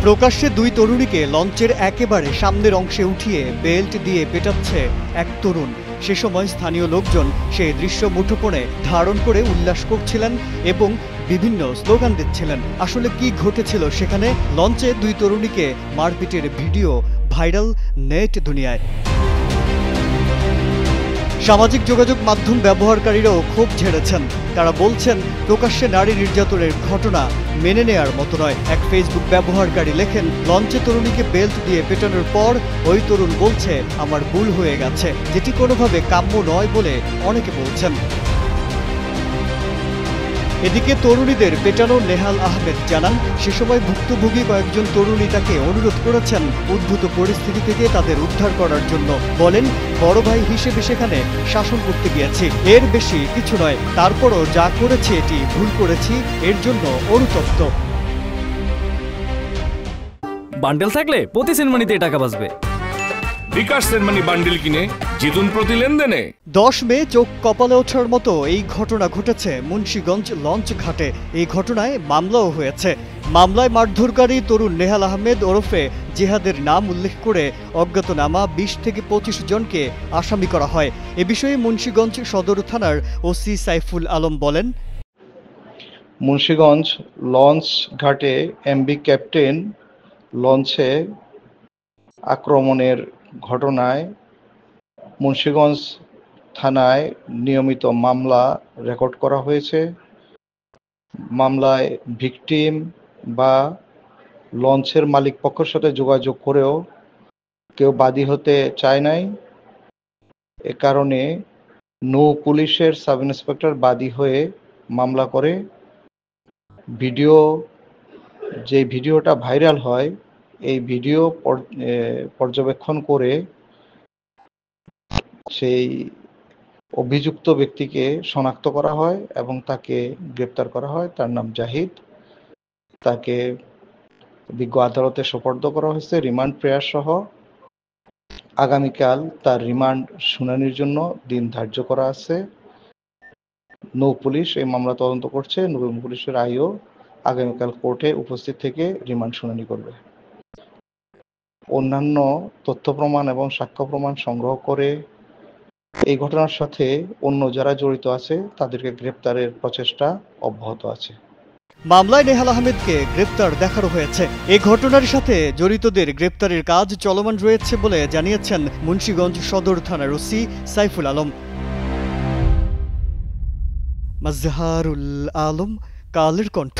প্রকাশ্যে দুই তরুণীকে লঞ্চের একেবারে সামনের অংশে উঠিয়ে বেল্ট দিয়ে পেটাচ্ছে এক তরুণ। সে সময় স্থানীয় লোকজন সেই দৃশ্য মুঠোফোনে ধারণ করে উল্লাস করছিলেন এবং বিভিন্ন স্লোগান দিচ্ছিলেন। আসলে কি ঘটেছিল সেখানে? লঞ্চে দুই তরুণীকে মারপিটের ভিডিও ভাইরাল নেট দুনিয়ায়। সামাজিক যোগাযোগ মাধ্যম ব্যবহারকারীরাও ক্ষোভ ঝেড়েছেন। তারা বলছেন, প্রকাশ্যে নারী নির্যাতনের ঘটনা মেনে নেয়ার মতো নয়। এক ফেসবুক ব্যবহারকারী লেখেন, লঞ্চে তরুণীকে বেল্ট দিয়ে পেটানোর পর ওই তরুণ বলছে আমার ভুল হয়ে গেছে, যেটি কোনোভাবে কাম্য নয় বলে অনেকে বলছেন। এদিকে তরুণীদের পেটানো নেহাল আহমেদ জানান, সে সময় ভুক্তভোগী কয়েকজন তরুণী তাকে অনুরোধ করেছেন উদ্ভূত পরিস্থিতি থেকে তাদের উদ্ধার করার জন্য। বলেন, বড় ভাই হিসেবে সেখানে শাসন করতে গিয়েছি, এর বেশি কিছু নয়। তারপরও যা করেছি এটি ভুল করেছি, এর জন্য অনুতপ্ত। বান্ডেল থাকলে প্রতি সেনমানিতে টাকা বাঁচবে। বিকাশ সেনমানি বান্ডেল কিনে জিতুন প্রতি লেনদেনে। 10 মে চোখ কপালে ওঠার মতো এই ঘটনা ঘটেছে মুন্সিগঞ্জ লঞ্চ ঘাটে। এই ঘটনায় মামলাও হয়েছে। মামলায় মারধরকারী তরুণ নেহাল আহমেদ ওরফে জিহাদের নাম উল্লেখ করে অজ্ঞাতনামা 20 থেকে 25 জনকে আসামি করা হয়। এ বিষয়ে মুন্সিগঞ্জ সদর থানার ওসি সাইফুল আলম বলেন, মুন্সিগঞ্জ লঞ্চ ঘাটে এমবি ক্যাপ্টেন লঞ্চে আক্রমণের ঘটনায় মুন্সিগঞ্জ থানায় নিয়মিত মামলা রেকর্ড করা হয়েছে। মামলায় ভিকটিম বা লঞ্চের মালিক পক্ষের সাথে যোগাযোগ করেও কেউ বাদী হতে চায় নাই। এ কারণে নৌ পুলিশের সাব ইন্সপেক্টর বাদী হয়ে মামলা করে। যে ভিডিওটা ভাইরাল হয়, এই ভিডিও পর্যবেক্ষণ করে সেই অভিযুক্ত ব্যক্তিকে শনাক্ত করা হয় এবং তাকে গ্রেপ্তার করা হয়। তার নাম জাহিদ। তাকে বিজ্ঞ আদালতে সোপর্দ করা হয়েছে রিমান্ড প্রেয়ার সহ। আগামীকাল তার রিমান্ড শুনানির জন্য দিন ধার্য করা আছে। নৌ পুলিশ এই মামলা তদন্ত করছে। নৌ পুলিশের আইও আগামীকাল কোর্টে উপস্থিত থেকে রিমান্ড শুনানি করবে। অন্যান্য তথ্য প্রমাণ এবং সাক্ষ্য প্রমাণ সংগ্রহ করে এই ঘটনার সাথে অন্য যারা জড়িত আছে তাদেরকে গ্রেপ্তারের প্রচেষ্টা অব্যাহত আছে। মামলায় নেহাল আহমেদকে গ্রেপ্তার দেখানো হয়েছে। এই ঘটনার সাথে জড়িতদের গ্রেপ্তারের কাজ চলমান রয়েছে বলে জানিয়েছেন মুন্সিগঞ্জ সদর থানার ওসি সাইফুল আলম। মাজহারুল আলম, কালের কণ্ঠ।